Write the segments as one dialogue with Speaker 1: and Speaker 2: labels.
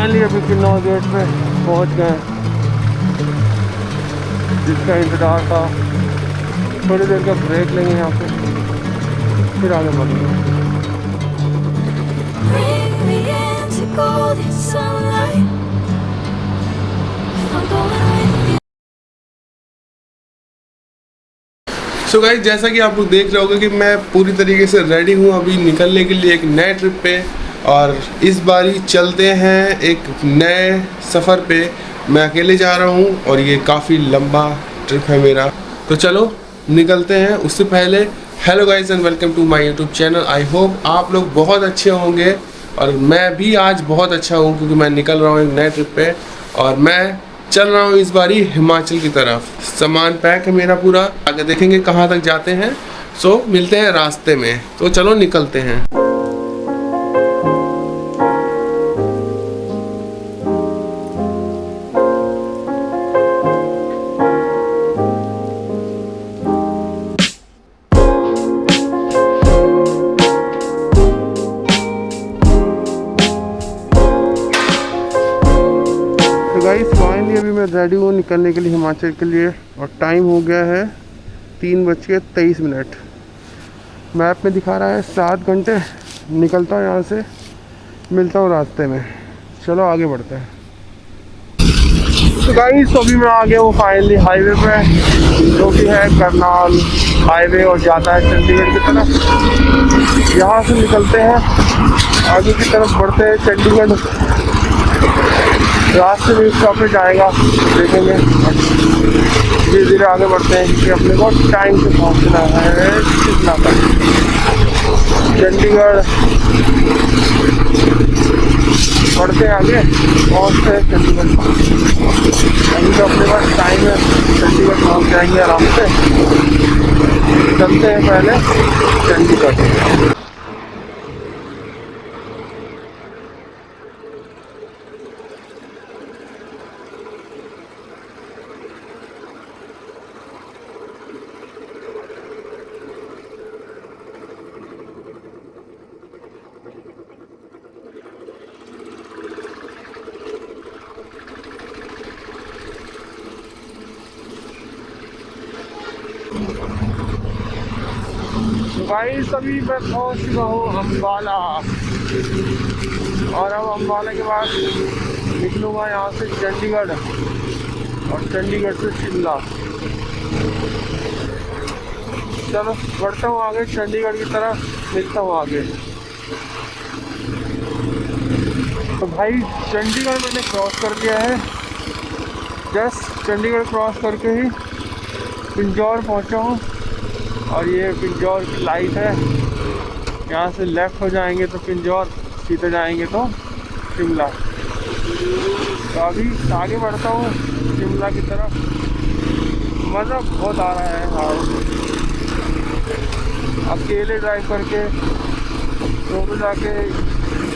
Speaker 1: Finally अभी Kinnaur gate पे पहुंच गए, जिसका इंतज़ार था। थोड़ी देर का ब्रेक लेंगे यहाँ पे, फिर आगे बढ़ेंगे।
Speaker 2: Bring me into golden sunlight. I'm going with you.
Speaker 3: So guys, जैसा कि आप लोग देख रहे होंगे कि मैं पूरी तरीके से रेडी हूँ अभी निकलने के लिए एक नए ट्रिप पे। और इस बारी चलते हैं एक नए सफ़र पे। मैं अकेले जा रहा हूँ और ये काफ़ी लंबा ट्रिप है मेरा। तो चलो निकलते हैं। उससे पहले hello guys and welcome to my YouTube channel. I hope आप लोग बहुत अच्छे होंगे और मैं भी आज बहुत अच्छा हूँ, क्योंकि मैं निकल रहा हूँ एक नए ट्रिप पे और मैं चल रहा हूँ इस बारी हिमाचल की तरफ। सामान पैक है मेरा पूरा, आगे देखेंगे कहाँ तक जाते हैं। सो मिलते हैं रास्ते में, तो चलो निकलते हैं।
Speaker 1: गाइस फाइनली अभी मैं रेडी हूँ निकलने के लिए हिमाचल के लिए, और टाइम हो गया है 3:23। मैप में दिखा रहा है 7 घंटे। निकलता हूँ यहाँ से, मिलता हूँ रास्ते में। चलो आगे बढ़ते हैं। तो गाइस अभी मैं आ गया हूँ फाइनली हाईवे पे, जो कि है करनाल हाईवे और जाता है चंडीगढ़ की तरफ। यहाँ से निकलते हैं, आगे की तरफ बढ़ते हैं चंडीगढ़। रास्ते में स्टॉपेज आएगा, देखेंगे। धीरे धीरे आगे बढ़ते हैं, क्योंकि अपने को टाइम से पहुंचना है शिमला तक। चंडीगढ़ बढ़ते हैं आगे, पहुंचते हैं चंडीगढ़। अभी तो अपने पास टाइम है, चंडीगढ़ पहुंच जाएंगे आराम से। चलते हैं पहले चंडीगढ़। गाइस अभी मैं पहुंच चुका हूँ अम्बाला, और अब अम्बाला के बाद निकलूँगा यहाँ से चंडीगढ़, और चंडीगढ़ से शिमला। चलो बढ़ता हूँ आगे चंडीगढ़ की तरफ, मिलता हूँ आगे। तो भाई चंडीगढ़ मैंने क्रॉस कर दिया है। जस्ट चंडीगढ़ क्रॉस करके ही पिंजौर पहुँचा हूँ, और ये पिंजौर की लाइट है। यहाँ से लेफ़्ट हो जाएंगे तो पिंजौर, सीधे जाएंगे तो शिमला। तो अभी आगे बढ़ता हूँ शिमला की तरफ। मज़ा बहुत आ रहा है हाँ, अकेले ड्राइव करके तो जाके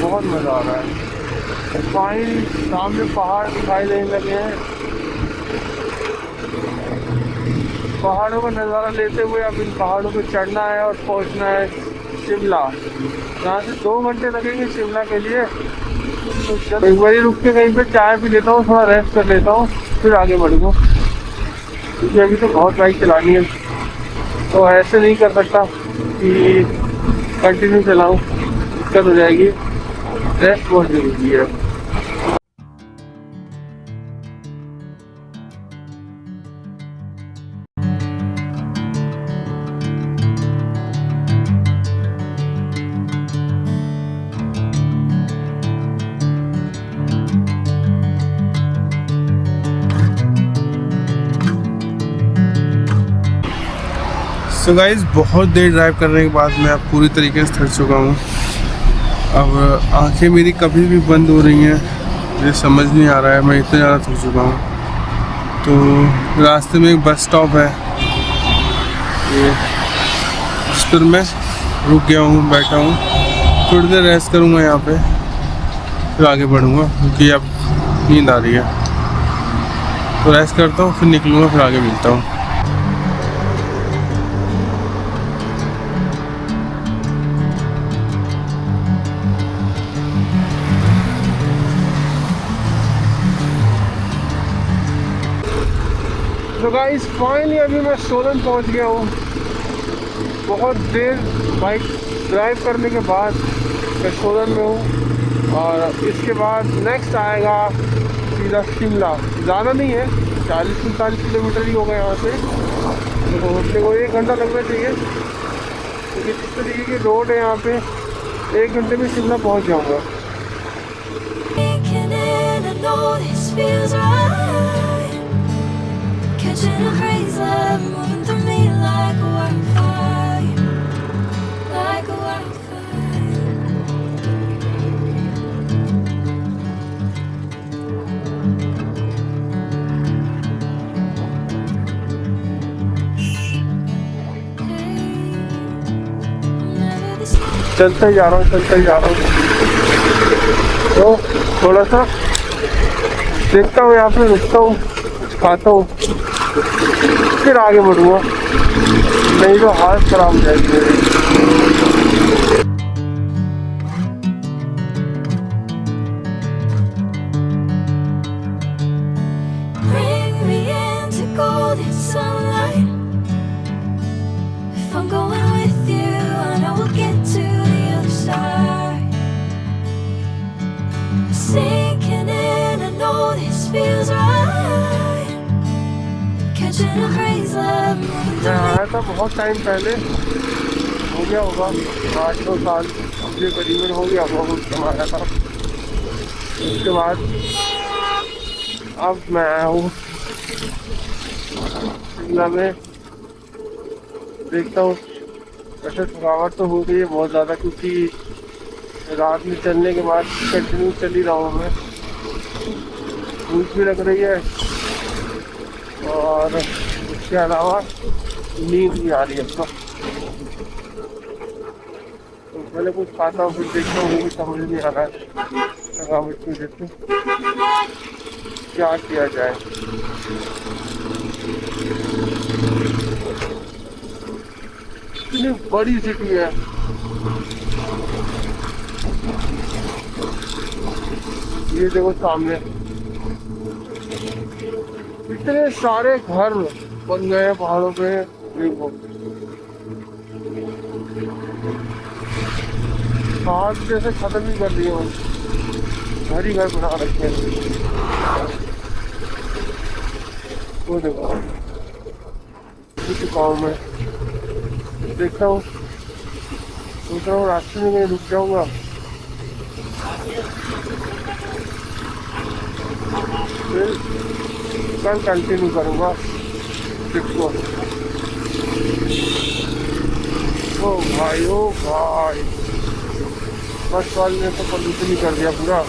Speaker 1: बहुत मज़ा आ रहा है। फाइनली सामने पहाड़ दिखाई देने लगे हैं। पहाड़ों का नज़ारा लेते हुए अब इन पहाड़ों पे चढ़ना है और पहुंचना है शिमला। यहाँ से 2 घंटे लगेंगे शिमला के लिए। तो एक बार रुक के कहीं पे चाय पी लेता हूँ, थोड़ा रेस्ट कर लेता हूँ, फिर आगे बढ़ूँगा। क्योंकि अभी तो बहुत बाइक चलानी है, तो ऐसे नहीं कर सकता कि कंटिन्यू चलाऊँ, दिक्कत हो जाएगी। रेस्ट बहुत ज़रूरी है।
Speaker 3: सो गाइस, बहुत देर ड्राइव करने के बाद मैं अब पूरी तरीके से थक चुका हूँ। अब आंखें मेरी कभी भी बंद हो रही हैं, मुझे समझ नहीं आ रहा है, मैं इतना ज़्यादा थक चुका हूँ। तो रास्ते में एक बस स्टॉप है, ये इस पर मैं रुक गया हूँ, बैठा हूँ। थोड़ी देर रेस्ट करूँगा यहाँ पे, फिर आगे बढ़ूँगा, क्योंकि अब नींद आ रही है। तो रेस्ट करता हूँ, फिर निकलूँगा, फिर आगे मिलता हूँ।
Speaker 1: तो गाइस फाइनली अभी मैं सोलन पहुंच गया हूँ। बहुत देर बाइक ड्राइव करने के बाद मैं सोलन में हूँ और इसके बाद नेक्स्ट आएगा सीधा शिमला। ज़्यादा नहीं है, 40-45 किलोमीटर ही होगा यहाँ से, तो अपने को 1 घंटा लगना चाहिए क्योंकि जिस तरीके की रोड है यहाँ पे 1 घंटे में शिमला पहुँच जाऊँगा।
Speaker 2: Thinking and I know this feels right. Catching a crazy love moving through me like a wildfire, like a wildfire. Never the same.
Speaker 1: चलते जा रहा हूँ तो थोड़ा सा देखता हूँ, यहाँ पे रुकता हूँ, कुछ खाता हूँ, फिर आगे बढ़ूँगा, नहीं तो हालत खराब हो जाएगी मेरी।
Speaker 2: Bring me into golden sunlight. If I'm going with you, I know we'll get to the other side. Sinking in, I know this feels right. Catching a crazy love moving
Speaker 1: मैं
Speaker 2: through me.
Speaker 1: आया था बहुत time पहले, हो गया होगा 8-9 साल मुझे करीबन हो गया होगा उस समय आया था। उसके बाद अब मैं आया हूँ शिमला में। देखता हूँ, वैसे थकावट तो हो गई है बहुत ज़्यादा क्योंकि रात में चलने के बाद कंटिन्यू चल ही रहा हूँ मैं। भूख भी लग रही है और उसके अलावा नींद भी आ रही है अब तो पहले कुछ खाता हूँ फिर देखता हूँ, मुझे समझ नहीं आ रहा है थकावट की वजह से क्या किया जाए। इतनी बड़ी सिटी है, ये देखो सामने इतने सारे घर बन गए हैं पहाड़ों पे। देखो पहाड़ जैसे खत्म ही कर दिए हैं, घर ही घर बना रखे हैं। वो देखो चुका हूँ मैं, देखता हूँ, सोच रहा हूँ रास्ते में कहीं रुक जाऊंगा, फिर कल कंटिन्यू करूँगा ट्रिप को। ओ भाई बस वाले ने तो पोल्यूशन ही कर दिया पूरा।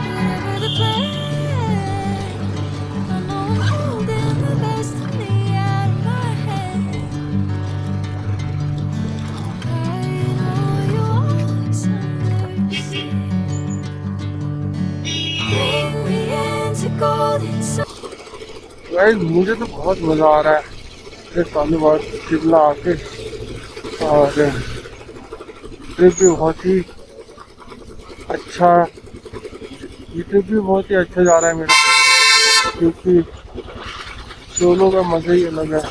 Speaker 2: Whatever the plan, I know I'm holding the best of me out of my head. I know you always understand. Bring me into golden sun.
Speaker 1: Guys मुझे तो बहुत मज़ा आ रहा है इतने सालों बाद शिमला आके, और ट्रिप भी बहुत ही अच्छा, ये ट्रिप भी बहुत ही अच्छा जा रहा है मेरा क्योंकि सोलो का मज़ा ही अलग है।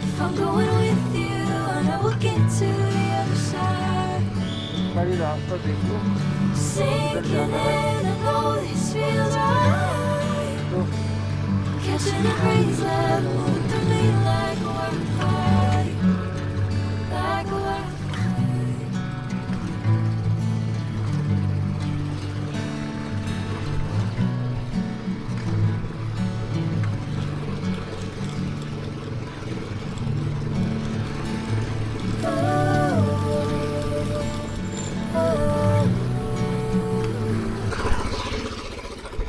Speaker 2: If I'm going with you, I know we'll get to the other side.
Speaker 1: भाई रास्ता देखो
Speaker 2: Sinking in, I know this feels right.
Speaker 1: तो
Speaker 2: Catching a crazy love moving through me like a wildfire, like a wildfire.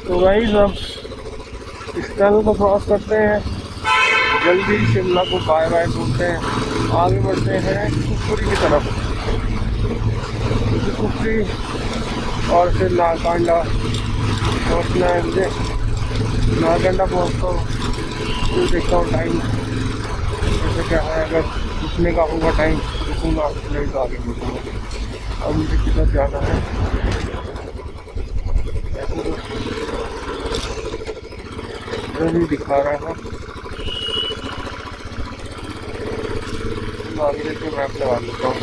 Speaker 1: तो वही सब इस tunnel को cross करते हैं, जल्दी शिमला को बाय बाय बोलते हैं, आगे बढ़ते हैं शिवपुरी की तरफ। कुफरी और फिर नारकंडा पहुँचना है मुझे। नारकंडा पहुँचता हूँ फिर देखता हूँ टाइम जैसे क्या है, अगर रुकने का होगा टाइम रुकूँगा, नहीं तो आगे बढ़ूँगा। अब मुझे किधर जाना है नहीं दिखा रहा था, आगे देख मैप लगा लेता हूँ।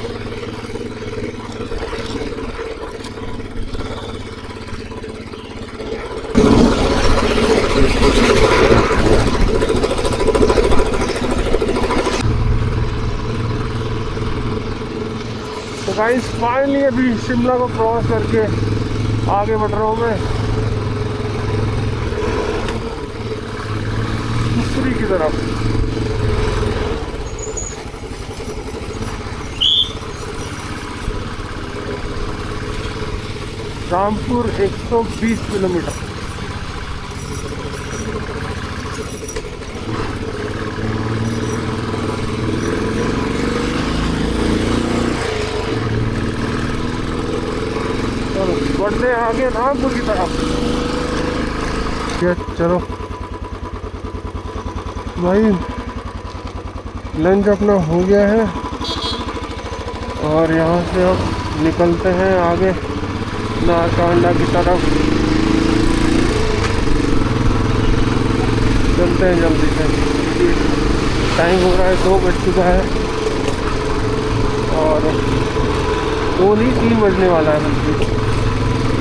Speaker 1: तो गाइस फाइनली अभी शिमला को क्रॉस करके आगे बढ़ रहा हूँ मैं कुफरी की तरफ। रामपुर 120 किलोमीटर। बढ़ते हैं आगे रामपुर की तरफ। चलो भाई लंच अपना हो गया है और यहाँ से अब निकलते हैं आगे नारकंडा की तरफ। चलते हैं जल्दी से, टाइम हो रहा है 2 बज चुका है और 2 नहीं 3 बजने वाला है, बल्कि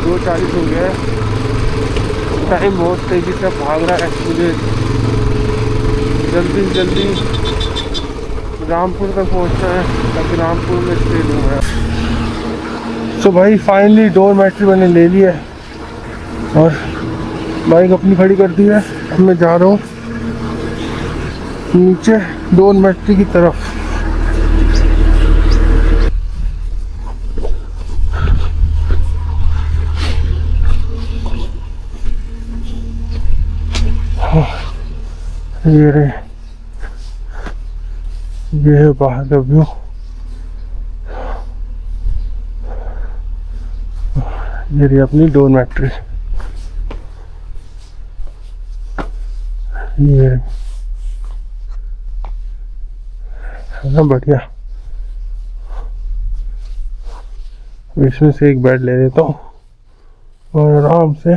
Speaker 1: 2:40 हो गया है। टाइम बहुत तेज़ी से भाग रहा है, मुझे जल्दी जल्दी रामपुर तक पहुंचना है ताकि रामपुर में स्टे लूँगा। सो भाई फाइनली डोरमेट्री मैंने ले लिया है और बाइक अपनी खड़ी कर दी है। अब मैं जा रहा हूँ नीचे डोरमेट्री की तरफ। ये है बाहर का व्यू। ये रही अपनी डोरमेट्री। ये है ना बढ़िया। इसमें से एक बेड ले लेता हूँ और आराम से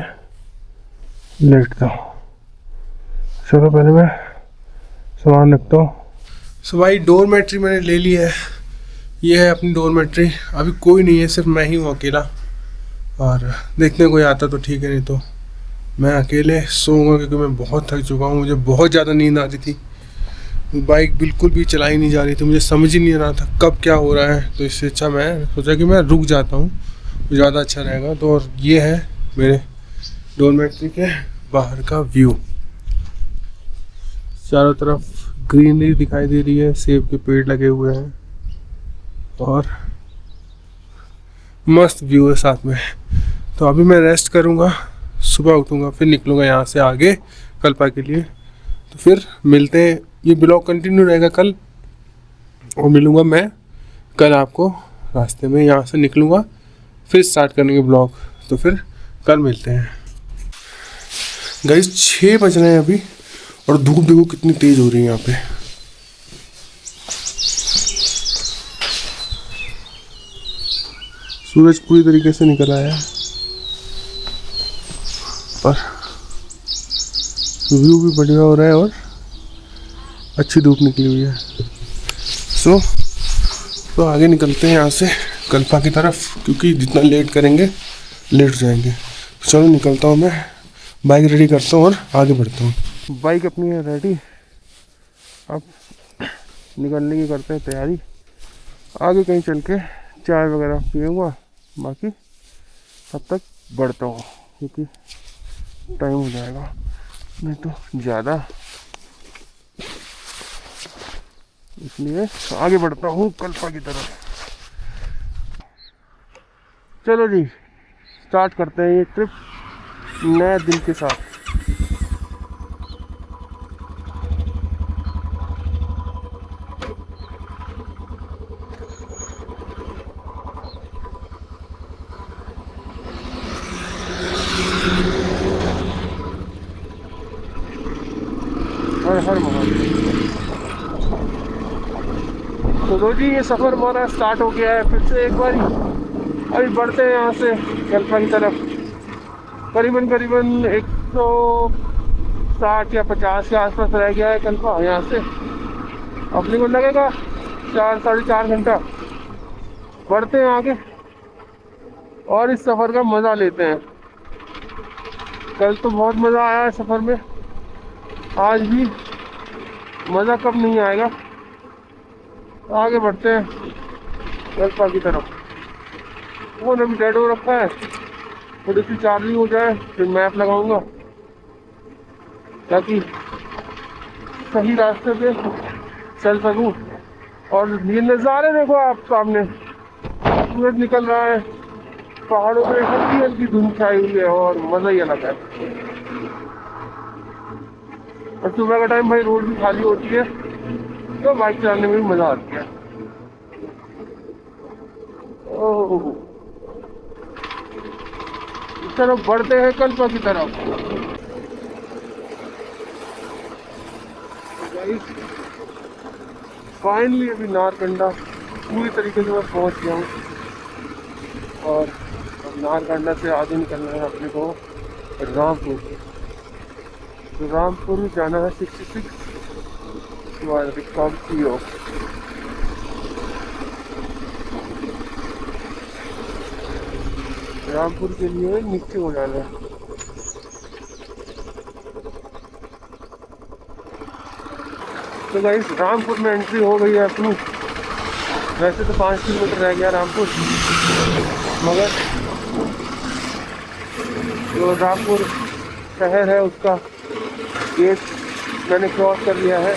Speaker 1: लेटता हूँ। चलो पहले मैं सामान रखता हूँ। सो भाई डोरमेट्री मैंने ले ली है। ये है अपनी डोरमेट्री। अभी कोई नहीं है, सिर्फ मैं ही हूँ अकेला। और देखने कोई आता तो ठीक है, नहीं तो मैं अकेले सोऊंगा क्योंकि मैं बहुत थक चुका हूँ। मुझे बहुत ज़्यादा नींद आ रही थी। बाइक बिल्कुल भी चलाई नहीं जा रही थी, मुझे समझ ही नहीं आ रहा था कब क्या हो रहा है। तो इससे अच्छा मैं सोचा कि मैं रुक जाता हूँ, ज़्यादा अच्छा रहेगा। तो और ये है मेरे डोरमेट्री के बाहर का व्यू। चारों तरफ ग्रीनरी दिखाई दे रही है, सेब के पेड़ लगे हुए हैं और मस्त व्यू है साथ में। तो अभी मैं रेस्ट करूँगा, सुबह उठूँगा, फिर निकलूँगा यहाँ से आगे कल्पा के लिए। तो फिर मिलते हैं, ये ब्लॉग कंटिन्यू रहेगा कल और मिलूँगा मैं कल आपको रास्ते में। यहाँ से निकलूँगा फिर स्टार्ट करेंगे ब्लॉग। तो फिर कल मिलते हैं। गाइस 6 बज रहे हैं अभी और धूप देखो कितनी तेज हो रही है यहाँ पे। सूरज पूरी तरीके से निकल आया है और व्यू भी बढ़िया हो रहा है और अच्छी धूप निकली हुई है। तो आगे निकलते हैं यहाँ से कल्पा की तरफ, क्योंकि जितना लेट करेंगे लेट जाएंगे। चलो निकलता हूँ मैं, बाइक रेडी करता हूँ और आगे बढ़ता हूँ। बाइक अपनी है रेडी, अब निकलने की करते हैं तैयारी। आगे कहीं चल के चाय वगैरह पीऊँगा, बाकी तब तक बढ़ता हूँ क्योंकि टाइम हो जाएगा नहीं तो ज़्यादा, इसलिए आगे बढ़ता हूँ कल्पा की तरफ। चलो जी स्टार्ट करते हैं ये ट्रिप नए दिन के साथ। लो जी, ये सफ़र हमारा स्टार्ट हो गया है फिर से एक बार। अभी बढ़ते हैं यहाँ से कल्पा की तरफ। करीबन करीबन 160 या 50 के आसपास रह गया है कल्पा। यहाँ से अपने को लगेगा 4-4.5 घंटा। बढ़ते हैं आगे और इस सफ़र का मज़ा लेते हैं। कल तो बहुत मज़ा आया है सफ़र में, आज भी मज़ा कब नहीं आएगा। आगे बढ़ते हैं कल्पा की तरफ। वो अभी डेड हो रखा है, थोड़ी सी चार्जिंग हो जाए फिर मैप लगाऊंगा ताकि सही रास्ते पे चल सकूं। और ये नज़ारे देखो आप सामने, सूरज निकल रहा है, पहाड़ों पे हल्की हल्की धुंध छाई हुई है और मज़ा ही अलग है। और सुबह का टाइम भाई रोड भी खाली होती है तो बाइक चलाने में भी मज़ा आती है। ओह, इस तरफ बढ़ते हैं कल्पा की तरफ। फाइनली अभी नारकंडा पूरी तरीके से मैं पहुंच गया हूँ और अब नारकंडा से आगे निकलना है अपने को रामपुर। तो रामपुर जाना है 66 CO। रामपुर के लिए नीचे हो जाना है। तो गाइस रामपुर में एंट्री हो गई है अपनी। वैसे तो 5 किलोमीटर रह गया रामपुर, मगर जो रामपुर शहर है उसका गेट मैंने क्रॉस कर लिया है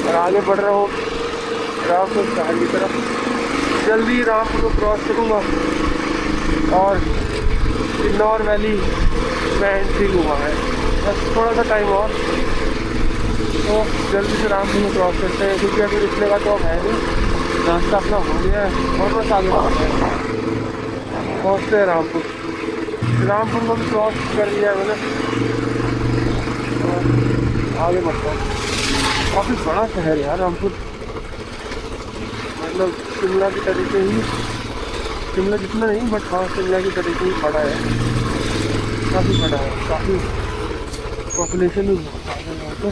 Speaker 1: और आगे बढ़ रहा हूँ रामपुर शहर की तरफ। जल्दी रामपुर को क्रॉस करूँगा और किन्नौर वैली में एंट्री हुआ है। बस थोड़ा सा टाइम और, तो जल्दी से रामपुर में क्रॉस करते हैं क्योंकि अभी रुकने का तो अब है नहीं, रास्ता अपना हो गया है और बस आगे बढ़ते हैं। पहुँचते हैं रामपुर। रामपुर को भी क्रॉस कर लिया है मैंने और आगे बढ़ता हूँ। काफ़ी बड़ा शहर है यार रामपुर, मतलब शिमला की तरीके ही, शिमला जितना नहीं बट हाँ शिमला की तरीके ही बड़ा है, काफ़ी बड़ा है, काफ़ी पॉपुलेशन भी बहुत है यहाँ पे।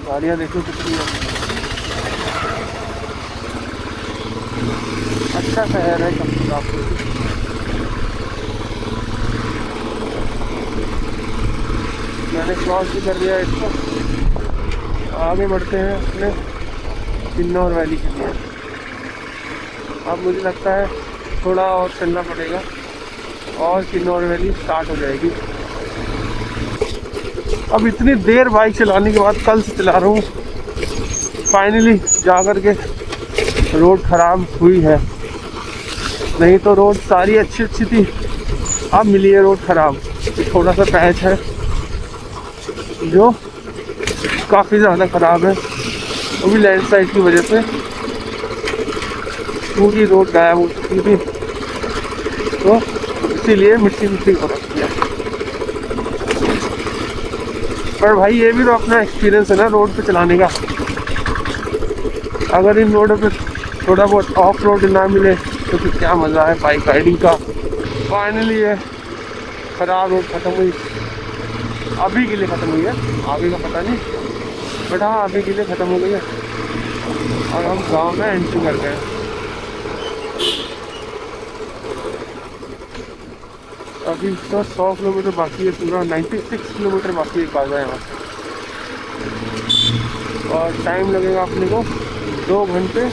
Speaker 1: गाड़ियाँ देखो कितनी है, अच्छा शहर है रामपुर। मैंने क्रॉस भी कर दिया इसको। आगे बढ़ते हैं अपने किन्नौर वैली के लिए। अब मुझे लगता है थोड़ा और चलना पड़ेगा और किन्नौर वैली स्टार्ट हो जाएगी। अब इतनी देर बाइक चलाने के बाद कल से चला रहा हूँ, फाइनली जा कर के रोड ख़राब हुई है। नहीं तो रोड सारी अच्छी अच्छी थी, अब मिली है रोड ख़राब। थोड़ा सा पैच है जो काफ़ी ज़्यादा ख़राब है, वो भी लैंडस्लाइड की वजह से पूरी रोड गायब हो चुकी थी, तो इसीलिए मिट्टी मिट्टी हो रखी है। पर भाई ये भी तो अपना एक्सपीरियंस है ना रोड पे चलाने का। अगर इन रोडों पे थोड़ा बहुत ऑफ रोड ना मिले तो फिर क्या मज़ा है बाइक राइडिंग का। फाइनली ये ख़राब रोड ख़त्म हुई, अभी के लिए ख़त्म हुई है, आगे का पता नहीं, बट हाँ अभी के लिए ख़त्म हो गई है और हम गांव में एंट्री कर गए। अभी तो 100 किलोमीटर बाकी है, पूरा 96 किलोमीटर बाकी है काजा यहाँ से, और टाइम लगेगा अपने को 2 घंटे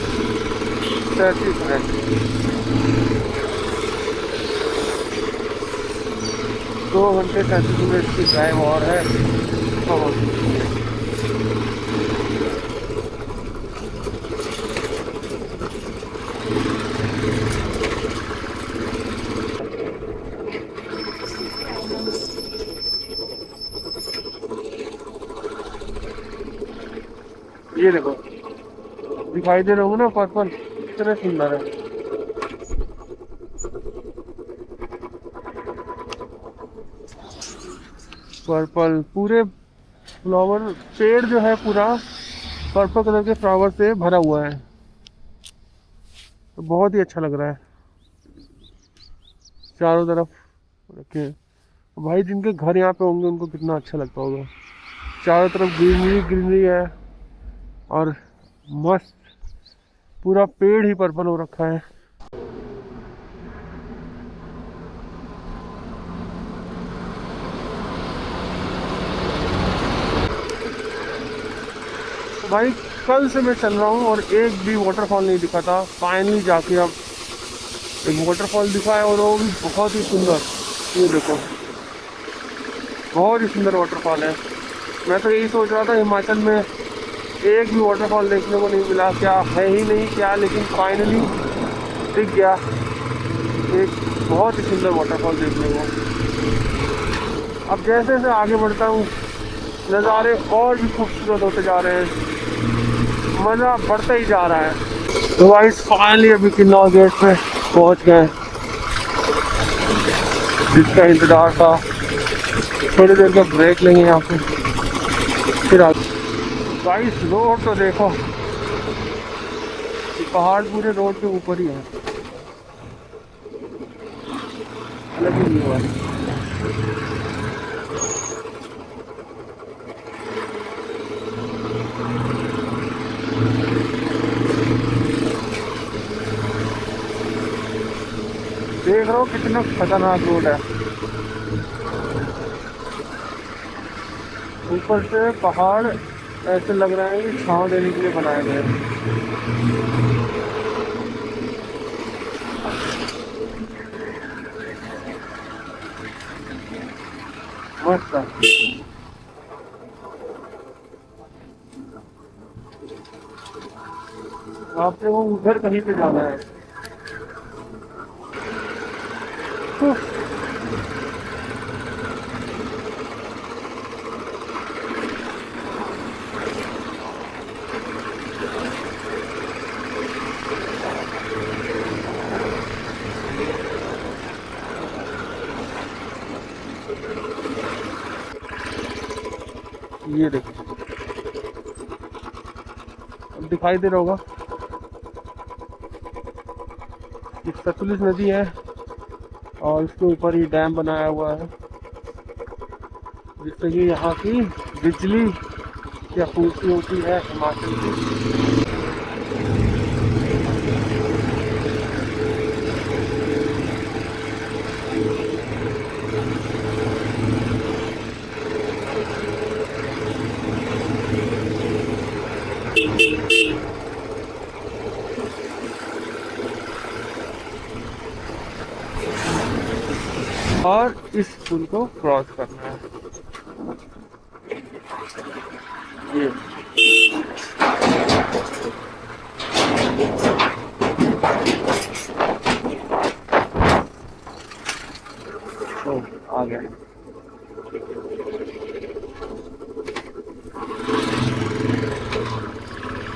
Speaker 1: 37 मिनट। 2 घंटे 37 मिनट की ड्राइव और है। ये देखो दिखाई दे रहे होंगे ना पर्पल, कितने सुंदर है। पर्पल पूरे फ्लावर पेड़ जो है पूरा पर्पल कलर के फ्लावर से भरा हुआ है, तो बहुत ही अच्छा लग रहा है। चारों तरफ रखे भाई, जिनके घर यहाँ पे होंगे उनको कितना अच्छा लगता होगा। चारों तरफ ग्रीनरी ग्रीनरी है और मस्त पूरा पेड़ ही पर्पल हो रखा है। तो भाई कल से मैं चल रहा हूँ और एक भी वाटरफॉल नहीं दिखा था। फाइनली जाके अब एक वाटरफॉल दिखा है और वो भी बहुत ही सुंदर। ये देखो, बहुत ही सुंदर वाटरफॉल है। मैं तो यही सोच रहा था हिमाचल में एक भी वाटरफॉल देखने को नहीं मिला, क्या है ही नहीं क्या, लेकिन फाइनली दिख गया एक बहुत ही सुंदर वाटरफॉल देखने को। अब जैसे जैसे आगे बढ़ता हूँ नज़ारे और भी खूबसूरत होते जा रहे हैं, मज़ा बढ़ता ही जा रहा है। तो भाई फाइनली अभी किन्नौर गेट पे पहुँच गए, जिसका इंतज़ार था। थोड़ी देर का ब्रेक लेंगे यहाँ पे, फिर आगे। गाइस रोड तो देखो, पहाड़ पूरे रोड के ऊपर ही है, अलग ही व्यू है। देख रहे हो कितना खतरनाक रोड है, ऊपर से पहाड़ ऐसे लग रहा है कि छांव देने के लिए बनाए गए हैं। मस्त है। आपसे वो उधर कहीं पे जाना है। ये देखो, अब दिखाई दे रहा होगा कि सतलुज नदी है और उसके ऊपर ही डैम बनाया हुआ है, जिससे कि यहाँ की बिजली की आपूर्ति होती है हिमाचल की। और इस पुल को क्रॉस करना है। ये तो आ गया।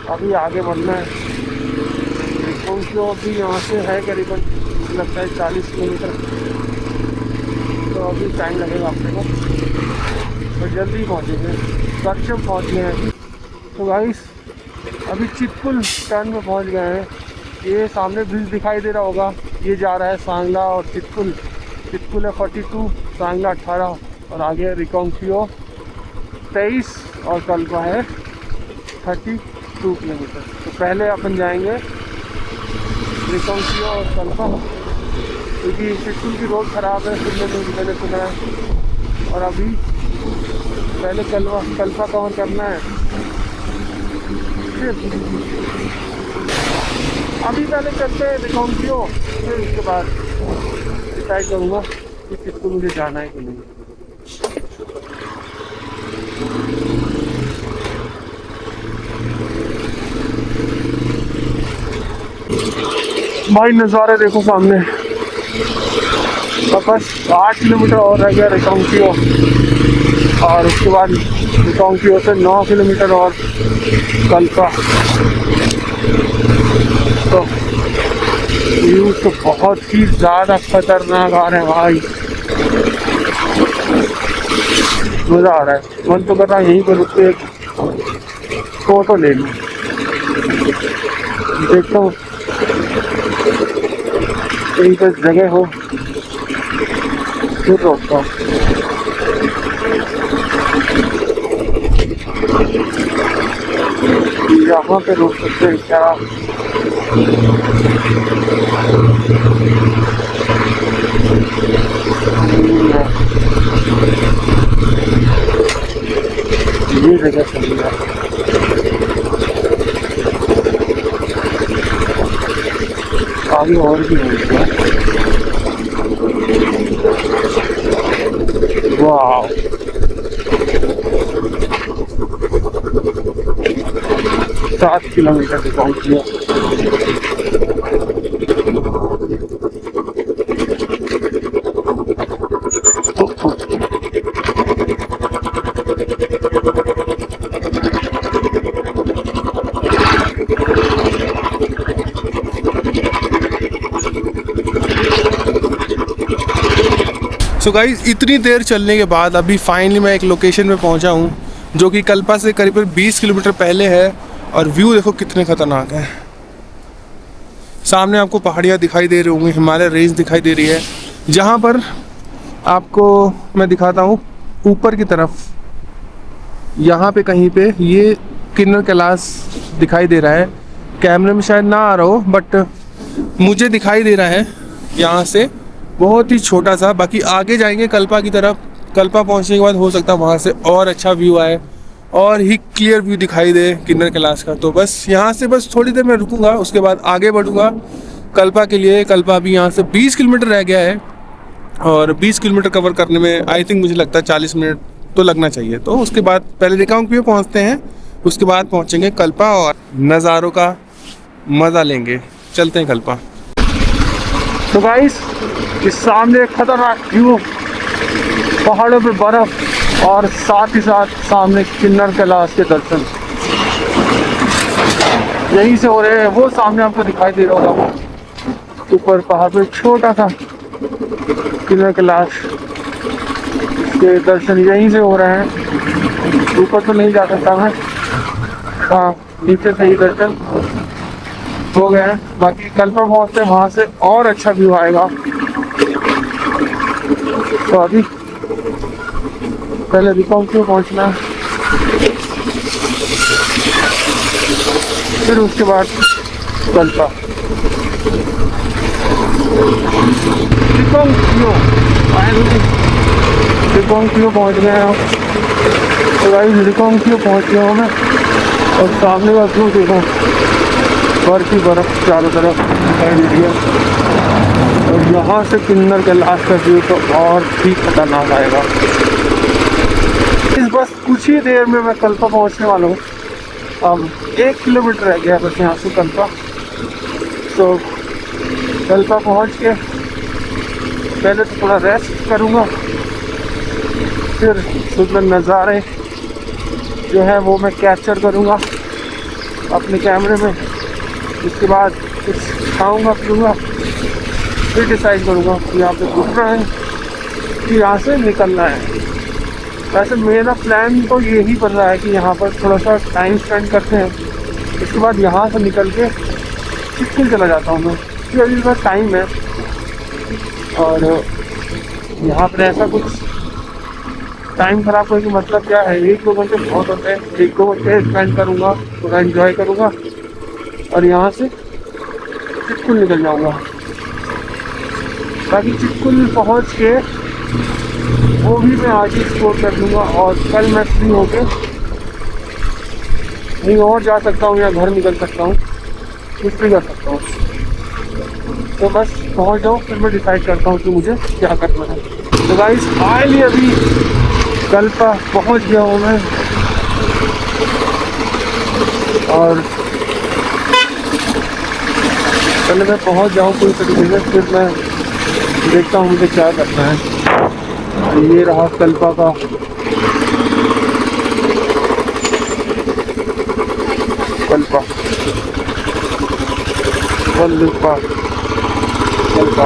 Speaker 1: अभी आगे बढ़ना है, भी यहाँ से है करीबन लगता है 40 किलोमीटर, तो अभी टाइम लगेगा अपने को, तो जल्दी पहुँचेंगे। सक्षम पहुँच गए हैं। तो गाइस अभी चितकुल टर्न में पहुँच गए हैं। ये सामने ब्रिज दिखाई दे रहा होगा, ये जा रहा है सांगला और चितकुल। चितकुल है 42, सांगला 18 और आगे रिकांगपिओ 23 और कल्पा है 32 किलोमीटर। तो पहले अपन जाएंगे रिकांगपिओ और कल्पा, क्योंकि चितकुल की रोड ख़राब है मैंने सुना है, और अभी पहले कल्पा कवर करना है। फिर अभी पहले चलते हैं रिकांगपिओ, फिर उसके बाद डिसाइड करूँगा कि किसको मुझे जाना है कि नहीं। भाई नज़ारे देखो सामने, बस 8 किलोमीटर और रह गया रिकांगपिओ, और उसके बाद रिकांगपिओ से 9 किलोमीटर और कल्पा। तो व्यू तो बहुत ही ज़्यादा खतरनाक आ रहे हैं भाई, मज़ा आ रहा है। मन तो कर रहा है यहीं पर रुक के फोटो ले लूँ। देखता हूँ कहीं पर जगह हो फिर रोकता हूँ। यहाँ पे रोक सकते हैं क्या? ये जगह सही है। आगे और भी है क्या? वाह, 7 किलोमीटर से पहुंच गया।
Speaker 3: सो गाइस, इतनी देर चलने के बाद अभी फाइनली मैं एक लोकेशन पे पहुंचा हूँ जो कि कल्पा से करीब 20 किलोमीटर पहले है। और व्यू देखो कितने खतरनाक है। सामने आपको पहाड़ियाँ दिखाई दे रही होंगी, हिमालय रेंज दिखाई दे रही है। जहाँ पर आपको मैं दिखाता हूँ ऊपर की तरफ, यहाँ पे कहीं पे ये किन्नर कैलाश दिखाई दे रहा है। कैमरे में शायद ना आ रहा हो बट मुझे दिखाई दे रहा है यहाँ से, बहुत ही छोटा सा। बाकी आगे जाएंगे कल्पा की तरफ, कल्पा पहुँचने के बाद हो सकता है वहाँ से और अच्छा व्यू आए और ही क्लियर व्यू दिखाई दे किन्नर कैलाश का। तो बस यहाँ से बस थोड़ी देर मैं रुकूंगा, उसके बाद आगे बढ़ूंगा कल्पा के लिए। कल्पा अभी यहाँ से 20 किलोमीटर रह गया है और 20 किलोमीटर कवर करने में आई थिंक मुझे लगता है 40 मिनट तो लगना चाहिए। तो उसके बाद पहले रिकांगपिओ पहुँचते हैं, उसके बाद पहुँचेंगे कल्पा और नज़ारों का मज़ा लेंगे। चलते हैं कल्पा।
Speaker 1: तो गाइस, इस सामने खतरनाक व्यू, पहाड़ों पे बर्फ और साथ ही साथ सामने किन्नर कैलाश के दर्शन यहीं से हो रहे हैं। वो सामने आपको दिखाई दे रहा होगा ऊपर पहाड़ पे छोटा सा किन्नर कैलाश के दर्शन यहीं से हो रहे हैं। ऊपर तो नहीं जा सकता मैं, हाँ नीचे से ही दर्शन हो गए हैं। बाकी कल्पा पहुँचते वहाँ से और अच्छा व्यू आएगा। तो अभी पहले रिकांगपिओ पहुँचना है, फिर उसके बाद कल्पा। रिकांगपिओ पहुँच गए हैं हम। तो भाई रिकांगपिओ पहुँच गया हूँ मैं और सामने का व्यू देखो, बर्फ ही बर्फ चारों तरफ दिखाई दे रही है। और यहाँ से किन्नर कैलाश का व्यू तो और भी खतरनाक आएगा। इस बस कुछ ही देर में मैं कल्पा पहुँचने वाला हूँ। अब 1 किलोमीटर रह गया बस यहाँ से कल्पा। तो कल्पा पहुँच के पहले तो थोड़ा रेस्ट करूँगा, फिर सुंदर नज़ारे जो है वो मैं कैप्चर करूँगा अपने कैमरे में। उसके बाद कुछ खाऊँगा पीऊँगा, फिर डिसाइड करूँगा कि यहाँ पे रुकना है कि यहाँ से निकलना है। वैसे मेरा प्लान तो यही बन रहा है कि यहाँ पर थोड़ा सा टाइम स्पेंड करते हैं, उसके बाद यहाँ से निकल के चिटकुल चला जाता हूँ मैं, क्योंकि अभी मेरा टाइम है। और यहाँ पर ऐसा कुछ टाइम ख़राब होने की मतलब क्या है, 1-2 घंटे बहुत होते हैं। 1-2 घंटे स्पेंड करूँगा, थोड़ा एंजॉय करूँगा और यहाँ से चिटकुल निकल जाऊँगा। बाकी चिटकुल पहुँच के वो भी मैं आज ही एक्सप्लोर कर लूँगा और कल मैं फ्री होके कहीं और जा सकता हूँ या घर निकल सकता हूँ, कुछ भी कर सकता हूँ। तो बस पहुँच जाऊँ, फिर मैं डिसाइड करता हूँ कि मुझे क्या करना है। तो गाइस फाइनली अभी कल्पा पहुँच गया हूँ मैं और पहले मैं पहुँच जाऊँ पूरी तरीके से, फिर मैं देखता हूँ मुझे क्या करना है। ये रहा कल्पा का कल्पा कल्पा कल्पा।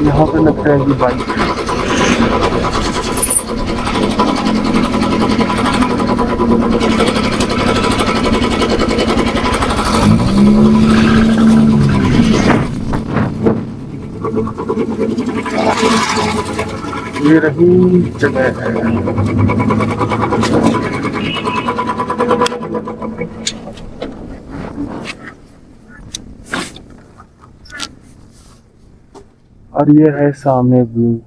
Speaker 1: यहाँ पे लग जाएगी बाइक। ये रही जगह है। और ये है सामने व्यू।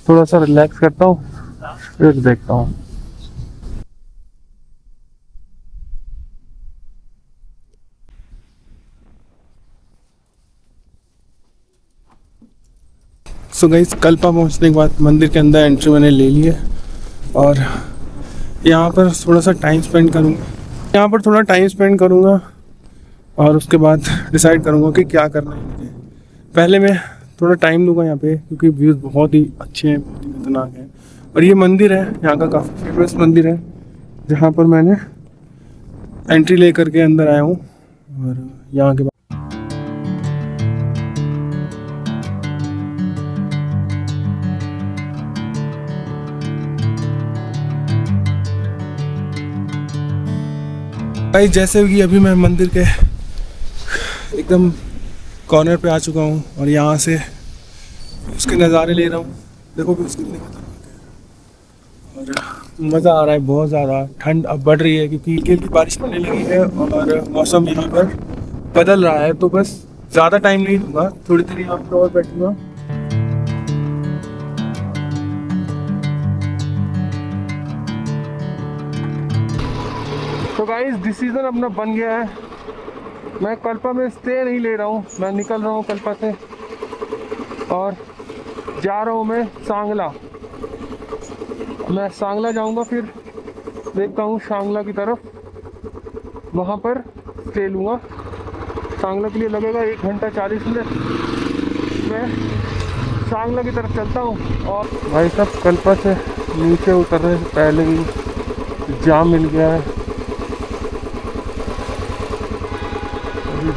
Speaker 1: थोड़ा सा रिलैक्स करता हूँ, फिर देखता हूँ।
Speaker 3: सो गाइस, कल्पा पहुंचने के बाद मंदिर के अंदर एंट्री मैंने ले ली है और यहाँ पर थोड़ा सा टाइम स्पेंड करूँगा और उसके बाद डिसाइड करूँगा कि क्या करना है मुझे। पहले मैं थोड़ा टाइम लूँगा यहाँ पे, क्योंकि व्यूज़ बहुत ही अच्छे हैं, बहुत ही खतरनाक हैं। और ये मंदिर है, यहाँ का काफ़ी फेमस मंदिर है, जहाँ पर मैंने एंट्री ले करके अंदर आया हूँ। और यहाँ के भाई, जैसे कि अभी मैं मंदिर के एकदम कॉर्नर पे आ चुका हूँ और यहाँ से उसके नज़ारे ले रहा हूँ। देखो कि उसके कितने खतरनाक है और मज़ा आ रहा है बहुत ज़्यादा। ठंड अब बढ़ रही है क्योंकि हल्की हल्की बारिश पड़ने लगी है और मौसम यहाँ पर बदल रहा है, तो बस ज़्यादा टाइम नहीं दूंगा, थोड़ी देर यहाँ पर और बैठूँगा।
Speaker 1: तो गाइस, डिसीजन अपना बन गया है। मैं कल्पा में स्टे नहीं ले रहा हूँ, मैं निकल रहा हूँ कल्पा से और जा रहा हूँ मैं सांगला। मैं सांगला जाऊँगा, फिर देखता हूँ सांगला की तरफ, वहाँ पर स्टे लूँगा। सांगला के लिए लगेगा 1 घंटा 40 मिनट। मैं सांगला की तरफ चलता हूँ। और भाई साहब, कल्पा से नीचे उतरने से पहले ही जाम मिल गया है।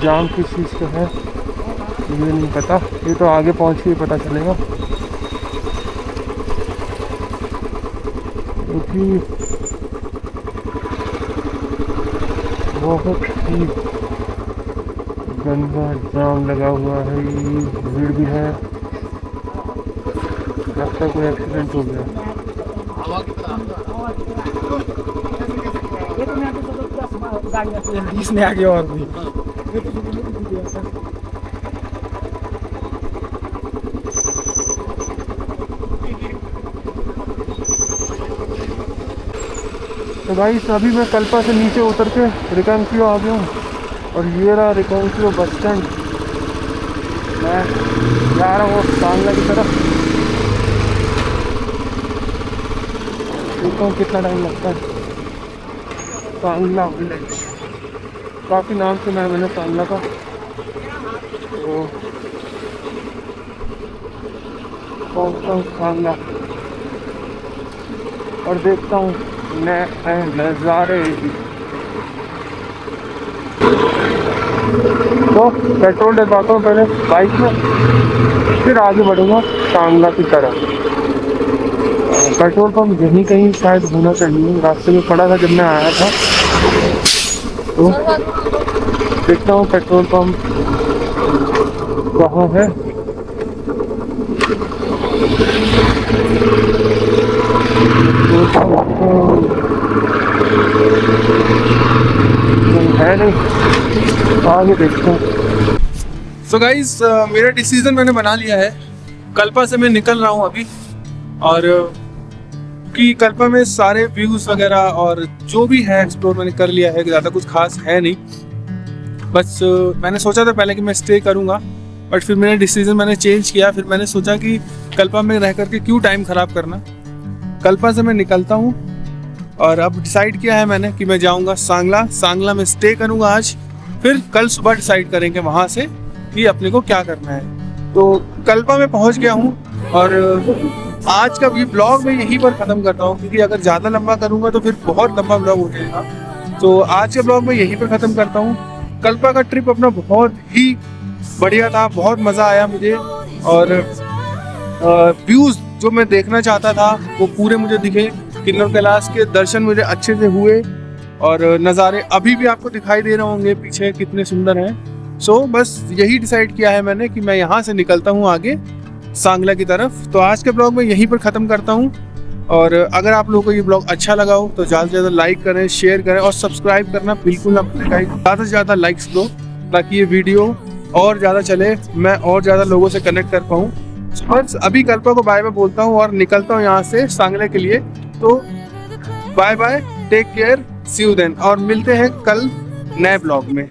Speaker 1: जाम किस चीज़ का है ये नहीं पता, ये तो आगे पहुंच के ही पता चलेगा, क्योंकि बहुत ही गंदा जाम लगा हुआ है, भीड़ भी है, लगता है कोई एक्सीडेंट हो गया।
Speaker 3: इसमें आगे और भी
Speaker 1: तो भाई अभी मैं कल्पा से नीचे उतर के रिकांगपिओ आ गया हूँ और ये रहा रिकांगपिओ बस स्टैंड। मैं जा रहा हूँ सांगला की तरफ, देखता हूँ कितना टाइम लगता है। सांगला विलेज, काफ़ी नाम सुना है मैंने सांगला का, तो पहुँचता हूँ सांगला और देखता हूँ नए नज़ारे। तो पेट्रोल डलवाता हूँ पहले बाइक में, फिर आगे बढ़ूँगा सांगला की तरफ। पेट्रोल पंप यहीं कहीं शायद होना चाहिए, रास्ते में पड़ा था जब मैं आया था। तो देखता हूँ पेट्रोल पंप कहाँ है। है नहीं, आगे देखता हूँ।
Speaker 3: सो गाइस, मेरा डिसीजन मैंने बना लिया है। कल्पा से मैं निकल रहा हूँ अभी, और कि कल्पा में सारे व्यूज़ वगैरह और जो भी है एक्सप्लोर मैंने कर लिया है, ज़्यादा कुछ खास है नहीं। बस मैंने सोचा था पहले कि मैं स्टे करूँगा,
Speaker 4: बट फिर मैंने चेंज किया। फिर मैंने सोचा कि कल्पा में रह करके क्यों टाइम ख़राब करना। कल्पा से मैं निकलता हूँ और अब डिसाइड किया है मैंने कि मैं जाऊँगा सांगला में स्टे करूँगा आज। फिर कल सुबह डिसाइड करेंगे वहाँ से कि अपने को क्या करना है। तो कल्पा में पहुँच गया हूँ और आज का भी ब्लॉग मैं यहीं पर ख़त्म करता हूँ, क्योंकि अगर ज़्यादा लंबा करूँगा तो फिर बहुत लंबा ब्लॉग हो जाएगा। तो आज का ब्लॉग मैं यहीं पर ख़त्म करता हूँ। कल्पा का ट्रिप अपना बहुत ही बढ़िया था, बहुत मज़ा आया मुझे और व्यूज़ जो मैं देखना चाहता था वो पूरे मुझे दिखे। किन्नौर कैलाश के दर्शन मुझे अच्छे से हुए और नज़ारे अभी भी आपको दिखाई दे रहे होंगे पीछे कितने सुंदर हैं। सो बस यही डिसाइड किया है मैंने कि मैं यहाँ से निकलता हूँ आगे सांगला की तरफ। तो आज के ब्लॉग में यहीं पर ख़त्म करता हूँ और अगर आप लोगों को ये ब्लॉग अच्छा लगा हो तो ज़्यादा से ज़्यादा लाइक करें, शेयर करें और सब्सक्राइब करना बिल्कुल ना भूलें। ज़्यादा से ज़्यादा लाइक्स दो ताकि ये वीडियो और ज़्यादा चले, मैं और ज़्यादा लोगों से कनेक्ट कर पाऊँ। बस अभी कल्पा को बाय बाय बोलता हूँ और निकलता हूँ यहाँ से सांगले के लिए। तो bye bye, take care, see you then और मिलते हैं कल नए ब्लॉग में।